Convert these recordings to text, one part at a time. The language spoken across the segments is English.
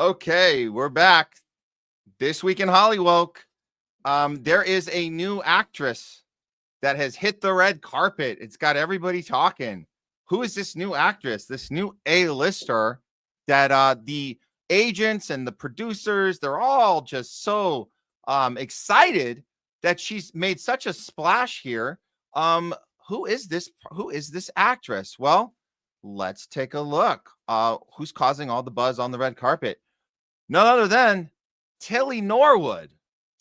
Okay, we're back. This week in HOLLYWOKE, there is a new actress that has hit the red carpet. It's got everybody talking. Who is this new actress? This new A-lister that the agents and the producers, they're all just so excited that she's made such a splash here. Who is this? Who is this actress? Well, let's take a look. Who's causing all the buzz on the red carpet? None other than Tilly Norwood.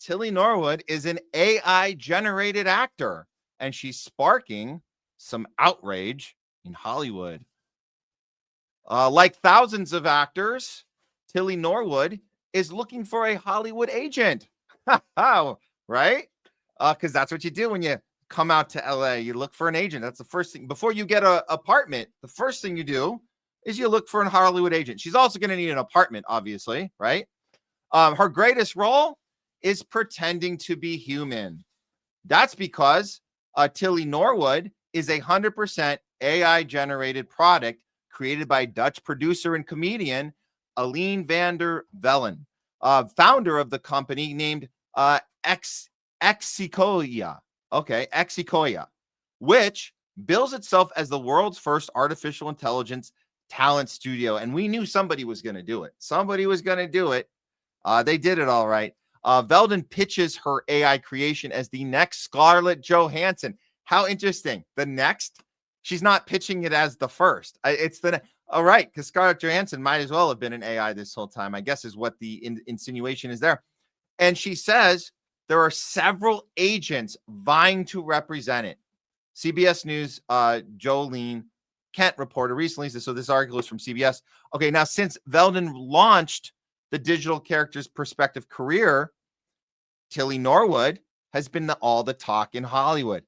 Tilly Norwood is an AI-generated actor, and she's sparking some outrage in Hollywood. Like thousands of actors, Tilly Norwood is looking for a Hollywood agent. Right? Because that's what you do when you come out to LA. You look for an agent. That's the first thing. Before you get an apartment, the first thing you do is you look for a Hollywood agent. She's also going to need an apartment, obviously, right? Her greatest role is pretending to be human. That's because Tilly Norwood is 100% AI-generated product created by Dutch producer and comedian Aline van der Vellen, founder of the company named Exikoya. Okay, Exikoya, which bills itself as the world's first artificial intelligence talent studio. And we knew somebody was going to do it. Somebody was going to do it. They did it all right. Velden pitches her AI creation as the next Scarlett Johansson. How interesting. The next, she's not pitching it as the first. It's the all right, because Scarlett Johansson might as well have been an AI this whole time, I guess, is what the insinuation is there. And she says there are several agents vying to represent it. CBS News, Jolene Kent reported recently. So this article is from CBS. Okay, now since Velden launched the digital character's perspective career, Tilly Norwood has been all the talk in Hollywood.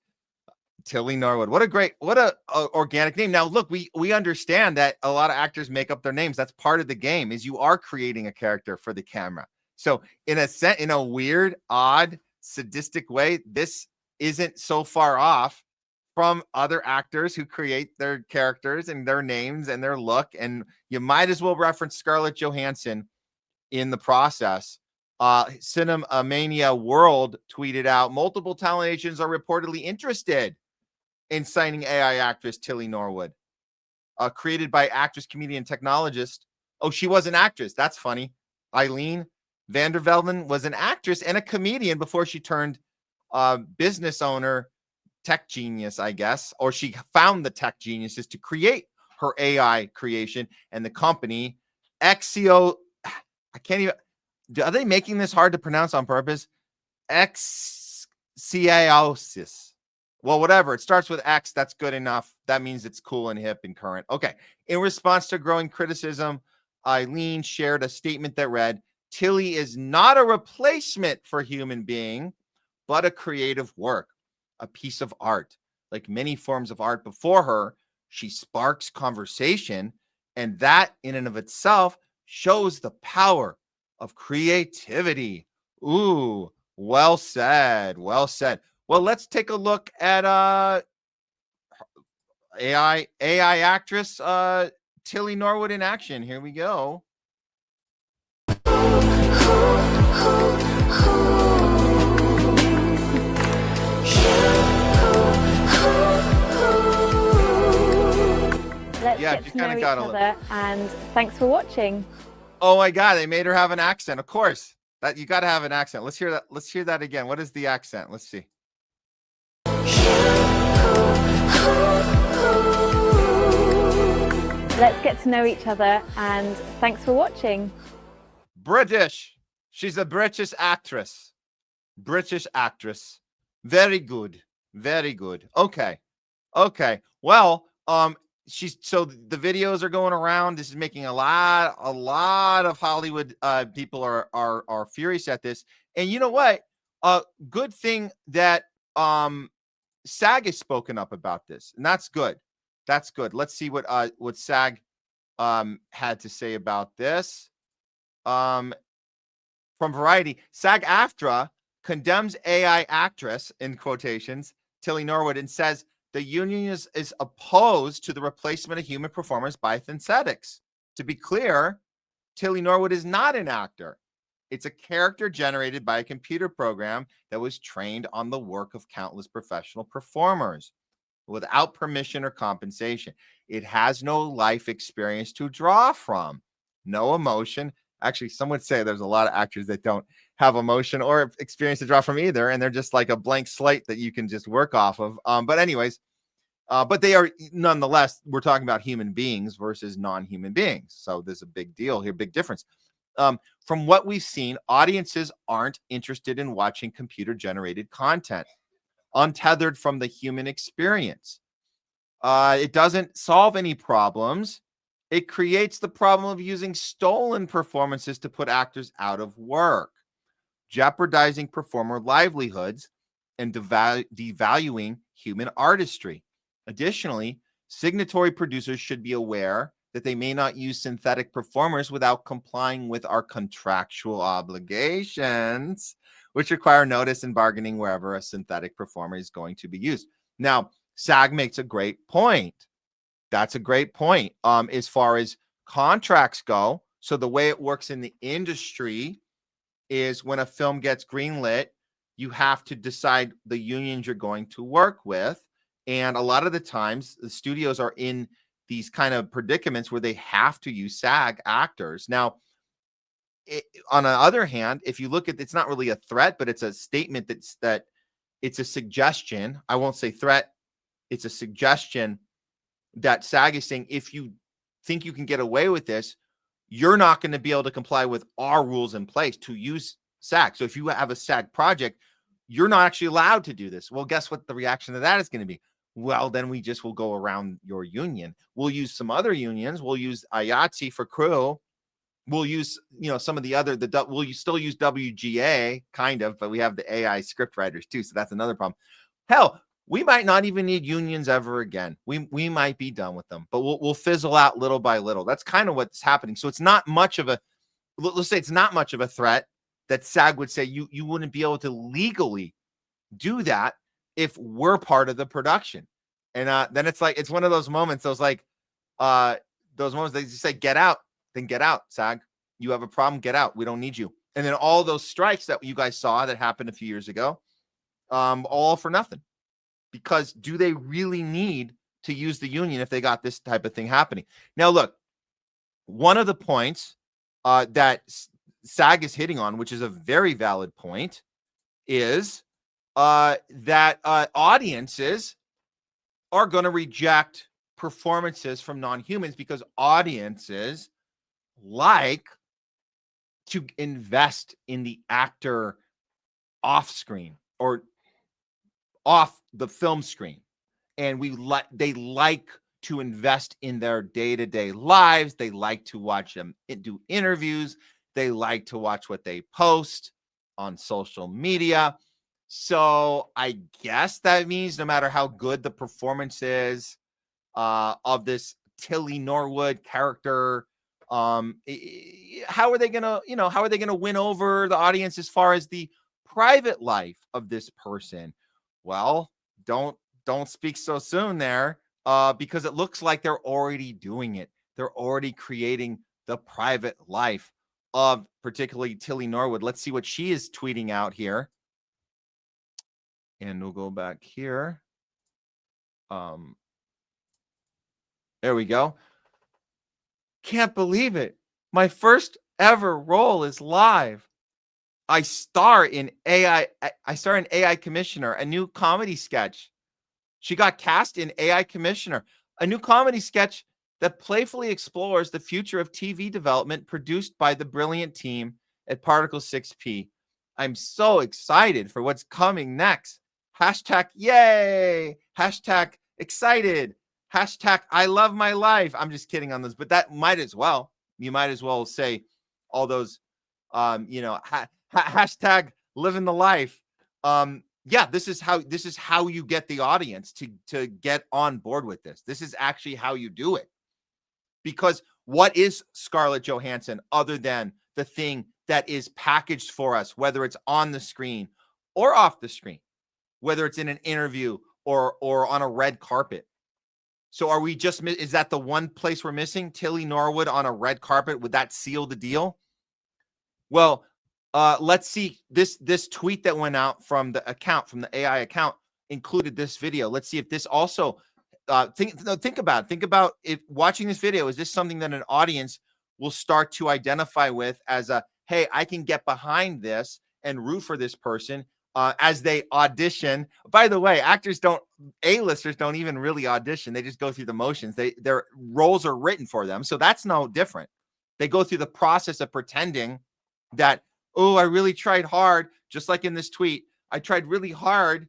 Tilly Norwood. What a organic name. Now, look, we understand that a lot of actors make up their names. That's part of the game, is you are creating a character for the camera. So in a weird, odd, sadistic way, this isn't so far off from other actors who create their characters and their names and their look. And you might as well reference Scarlett Johansson in the process. Cinema Mania World tweeted out, multiple talent agents are reportedly interested in signing AI actress Tilly Norwood, created by actress, comedian, technologist. Oh, she was an actress. That's funny. Eileen van der Velden was an actress and a comedian before she turned business owner, tech genius, I guess, or she found the tech geniuses to create her AI creation and the company Exio. I can't even. Are they making this hard to pronounce on purpose? Exiosis. Well, whatever. It starts with X. That's good enough. That means it's cool and hip and current. Okay. In response to growing criticism, Eileen shared a statement that read, Tilly is not a replacement for human being, but a creative work, a piece of art. Like many forms of art before her, she sparks conversation, and that in and of itself shows the power of creativity. Ooh, well said. Well said. Well, let's take a look at AI actress Tilly Norwood in action. Here we go. Let's get to know each other, and thanks for watching. Oh my God, they made her have an accent. Of course, that you got to have an accent. Let's hear that. Let's hear that again. What is the accent? Let's see. Let's get to know each other, and thanks for watching. British. She's a British actress. British actress. Very good. Very good. Okay. Okay. Well, so the videos are going around. This is making a lot of Hollywood people are furious at this. And you know what? Good thing that SAG has spoken up about this, and that's good. That's good. Let's see what SAG had to say about this. From Variety, SAG-AFTRA condemns AI actress, in quotations, Tilly Norwood, and says the union is opposed to the replacement of human performance by synthetics. To be clear, Tilly Norwood is not an actor. It's a character generated by a computer program that was trained on the work of countless professional performers without permission or compensation. It has no life experience to draw from, no emotion. Actually, some would say there's a lot of actors that don't have emotion or experience to draw from either, and they're just like a blank slate that you can just work off of. But anyways, but they are nonetheless, we're talking about human beings versus non-human beings. So there's a big deal here, big difference. From what we've seen, audiences aren't interested in watching computer-generated content, untethered from the human experience. It doesn't solve any problems. It creates the problem of using stolen performances to put actors out of work, jeopardizing performer livelihoods and devaluing human artistry. Additionally, signatory producers should be aware that they may not use synthetic performers without complying with our contractual obligations, which require notice and bargaining wherever a synthetic performer is going to be used. Now, SAG makes a great point. That's a great point. As far as contracts go, so the way it works in the industry is when a film gets greenlit, you have to decide the unions you're going to work with. And a lot of the times, the studios are in these kind of predicaments where they have to use SAG actors. Now, on the other hand, if you look at, it's not really a threat, but it's a statement that it's a suggestion. I won't say threat. It's a suggestion that SAG is saying, if you think you can get away with this, you're not going to be able to comply with our rules in place to use SAG. So if you have a SAG project, you're not actually allowed to do this. Well, guess what the reaction to that is going to be? Well, then we just will go around your union. We'll use some other unions. We'll use IATSE for crew. We'll use, some of the other, we'll still use WGA, kind of, but we have the AI script writers too. So that's another problem. Hell, we might not even need unions ever again. We might be done with them, but we'll fizzle out little by little. That's kind of what's happening. So it's not much of a, let's say it's not much of a threat that SAG would say you wouldn't be able to legally do that if we're part of the production. And then it's like, it's one of those moments, those moments they just say, get out, then get out, SAG. You have a problem, get out. We don't need you. And then all those strikes that you guys saw that happened a few years ago, all for nothing. Because do they really need to use the union if they got this type of thing happening? Now, look, one of the points that SAG is hitting on, which is a very valid point, is that audiences are going to reject performances from non-humans because audiences like to invest in the actor off screen or off the film screen, and they like to invest in their day-to-day lives. They like to watch them do interviews. They like to watch what they post on social media. So I guess that means no matter how good the performance is of this Tilly Norwood character, how are they gonna win over the audience as far as the private life of this person? Well, don't speak so soon there, because it looks like they're already doing it. They're already creating the private life of particularly Tilly Norwood. Let's see what she is tweeting out here. And we'll go back here. There we go. Can't believe it. My first ever role is live. I star in AI Commissioner, a new comedy sketch. She got cast in AI Commissioner, a new comedy sketch that playfully explores the future of TV development produced by the brilliant team at Particle 6P. I'm so excited for what's coming next. Hashtag yay. Hashtag excited. Hashtag I love my life. I'm just kidding on those, but that might as well. You might as well say all those, hashtag living the life. This is how you get the audience to get on board with this. This is actually how you do it. Because what is Scarlett Johansson other than the thing that is packaged for us, whether it's on the screen or off the screen, whether it's in an interview or on a red carpet? So are we just, is that the one place we're missing? Tilly Norwood on a red carpet? Would that seal the deal? Well, let's see. This tweet that went out from the account, from the AI account, included this video. Let's see if this also, think about if watching this video, is this something that an audience will start to identify with as a, hey, I can get behind this and root for this person as they audition. By the way, A-listers don't even really audition. They just go through the motions. Their roles are written for them. So that's no different. They go through the process of pretending that, oh, I really tried hard. Just like in this tweet, I tried really hard.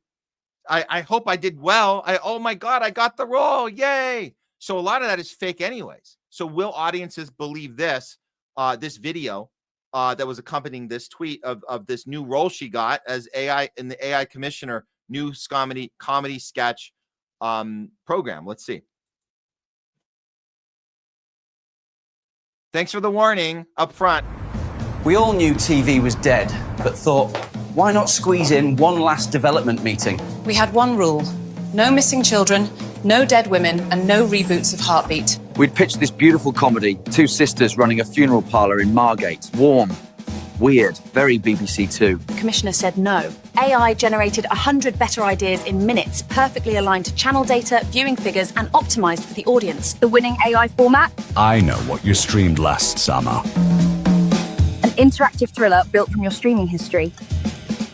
I hope I did well. Oh my God, I got the role. Yay. So a lot of that is fake anyways. So will audiences believe this video that was accompanying this tweet of this new role she got as AI in the AI commissioner new comedy sketch program? Let's see. Thanks for the warning up front. We all knew TV was dead, but thought, why not squeeze in one last development meeting? We had one rule: no missing children, no dead women, and no reboots of Heartbeat. We'd pitched this beautiful comedy, two sisters running a funeral parlour in Margate. Warm, weird, very BBC Two. The commissioner said no. AI generated 100 better ideas in minutes, perfectly aligned to channel data, viewing figures, and optimised for the audience. The winning AI format? I know what you streamed last summer. An interactive thriller built from your streaming history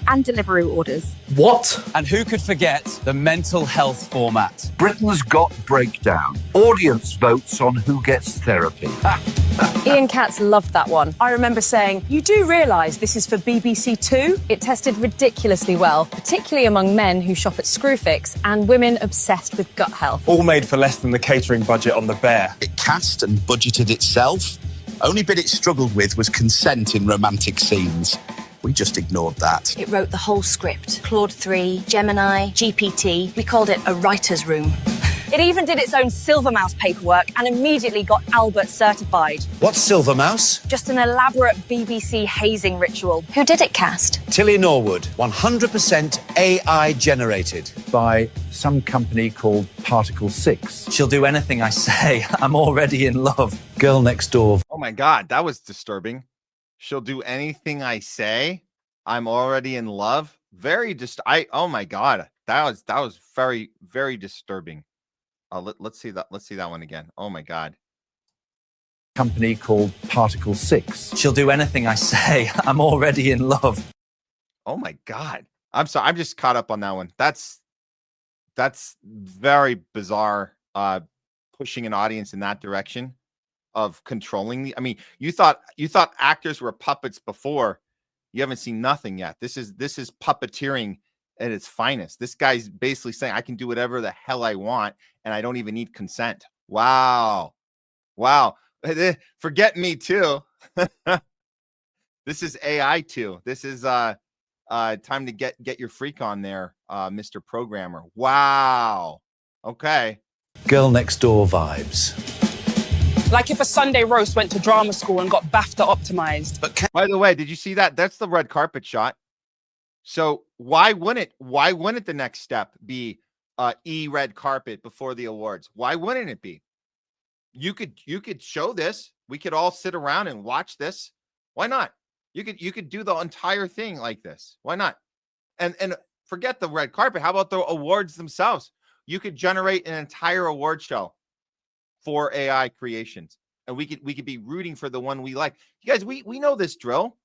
and delivery orders. What? And who could forget the mental health format? Britain's Got Breakdown. Audience votes on who gets therapy. Ian Katz loved that one. I remember saying, you do realise this is for BBC Two? It tested ridiculously well, particularly among men who shop at Screwfix and women obsessed with gut health. All made for less than the catering budget on The Bear. It cast and budgeted itself. Only bit it struggled with was consent in romantic scenes. We just ignored that. It wrote the whole script. Claude 3, Gemini, GPT. We called it a writer's room. It even did its own Silver Mouse paperwork and immediately got Albert certified. What's Silver Mouse? Just an elaborate BBC hazing ritual. Who did it cast? Tilly Norwood, 100% AI generated. By some company called Particle 6. She'll do anything I say. I'm already in love. Girl Next Door. Oh my God, that was disturbing. She'll do anything I say. I'm already in love. Oh my God, that was very, very disturbing. Let's see that. Let's see that one again. Oh my God. Company called Particle 6. She'll do anything I say. I'm already in love. Oh my God. I'm sorry. I'm just caught up on that one. That's very bizarre. Pushing an audience in that direction of controlling I mean, you thought actors were puppets before. You haven't seen nothing yet. This is puppeteering at its finest. This guy's basically saying I can do whatever the hell I want and I don't even need consent. Wow. Forget me too. This is AI too. This is time to get your freak on there, Mr. Programmer. Wow. Okay. Girl Next Door vibes. Like if a Sunday roast went to drama school and got BAFTA optimized. But By the way, did you see that? That's the red carpet shot. So why wouldn't the next step be red carpet before the awards? Why wouldn't it be? You could show this. We could all sit around and watch this. Why not? You could do the entire thing like this. Why not? And forget the red carpet. How about the awards themselves? You could generate an entire award show for AI creations, and we could be rooting for the one we like. You guys, we know this drill.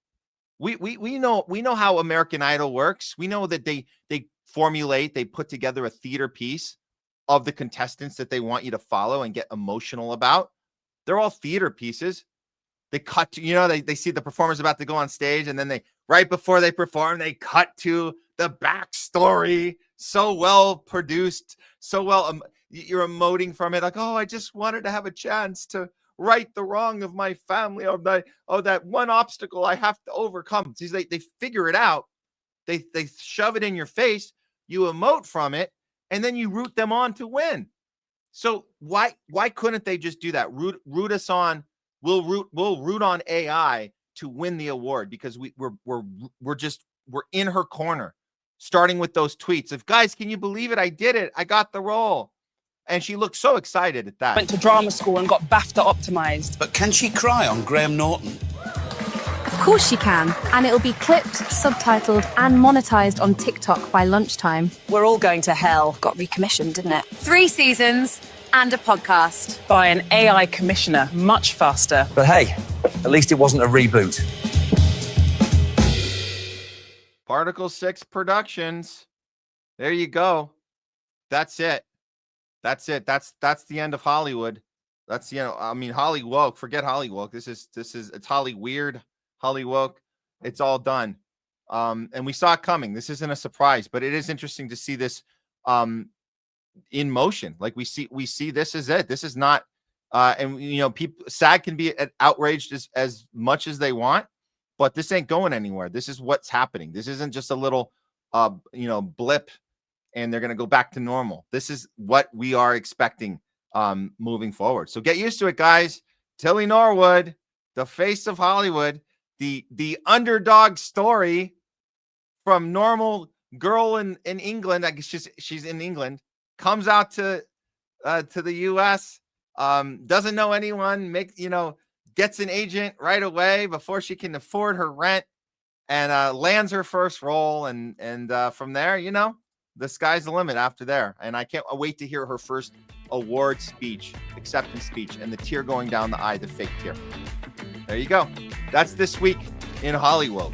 We know how American Idol works. We know that they put together a theater piece of the contestants that they want you to follow and get emotional about. They're all theater pieces. They cut to, they see the performers about to go on stage, and then right before they perform, they cut to the backstory. So well produced, so well. You're emoting from it, like, oh, I just wanted to have a chance to right the wrong of my family, or that one obstacle I have to overcome. See, they figure it out. They shove it in your face. You emote from it, and then you root them on to win. So why couldn't they just do that? Root us on. We'll root on AI to win the award, because we're in her corner, starting with those tweets of, guys, can you believe it? I did it. I got the role. And she looked so excited at that. Went to drama school and got BAFTA optimized. But can she cry on Graham Norton? Of course she can. And it'll be clipped, subtitled, and monetized on TikTok by lunchtime. We're all going to hell. Got recommissioned, didn't it? 3 seasons and a podcast. By an AI commissioner, much faster. But hey, at least it wasn't a reboot. Particle 6 Productions. There you go. That's it. That's the end of Hollywood. That's, I mean, HOLLYWOKE. Forget HOLLYWOKE. It's Holly Weird, HOLLYWOKE. It's all done. And we saw it coming. This isn't a surprise, but it is interesting to see this in motion. Like we see this is it. This is not and people, SAG can be outraged as much as they want, but this ain't going anywhere. This is what's happening. This isn't just a little blip and they're going to go back to normal. This is what we are expecting moving forward. So get used to it, guys. Tilly Norwood, the face of Hollywood, the underdog story from normal girl in England. I guess she's in England, comes out to the US, doesn't know anyone, gets an agent right away before she can afford her rent, and lands her first role, and from there, the sky's the limit after there. And I can't wait to hear her first award speech, acceptance speech, and the tear going down the eye, the fake tear. There you go. That's this week in HOLLYWOKE.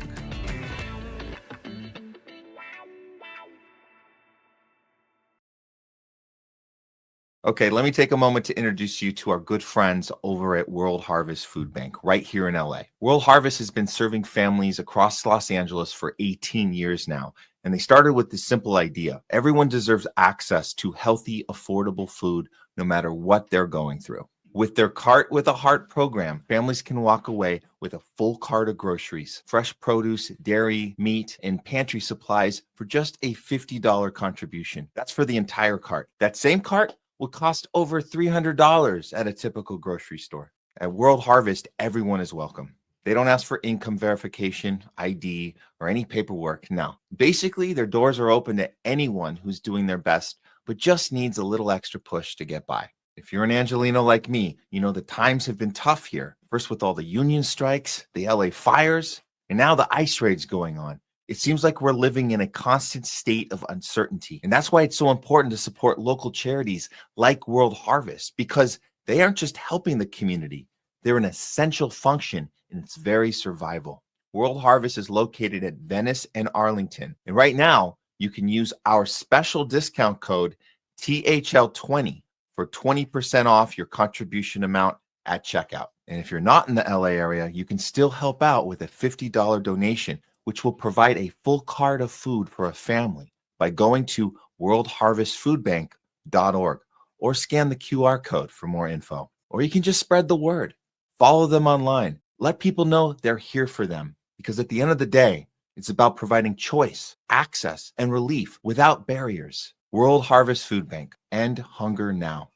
Okay, let me take a moment to introduce you to our good friends over at World Harvest Food Bank right here in LA. World Harvest has been serving families across Los Angeles for 18 years now, and they started with this simple idea. Everyone deserves access to healthy, affordable food no matter what they're going through. With their Cart with a Heart program, families can walk away with a full cart of groceries, fresh produce, dairy, meat, and pantry supplies for just a $50 contribution. That's for the entire cart. That same cart would cost over $300 at a typical grocery store. At World Harvest, everyone is welcome. They don't ask for income verification, ID, or any paperwork. No. Basically, their doors are open to anyone who's doing their best, but just needs a little extra push to get by. If you're an Angelino like me, the times have been tough here. First with all the union strikes, the LA fires, and now the ICE raids going on. It seems like we're living in a constant state of uncertainty. And that's why it's so important to support local charities like World Harvest, because they aren't just helping the community. They're an essential function in its very survival. World Harvest is located at Venice and Arlington. And right now, you can use our special discount code THL20 for 20% off your contribution amount at checkout. And if you're not in the LA area, you can still help out with a $50 donation, which will provide a full cart of food for a family by going to worldharvestfoodbank.org or scan the QR code for more info. Or you can just spread the word. Follow them online. Let people know they're here for them, because at the end of the day, it's about providing choice, access, and relief without barriers. World Harvest Food Bank. End hunger now.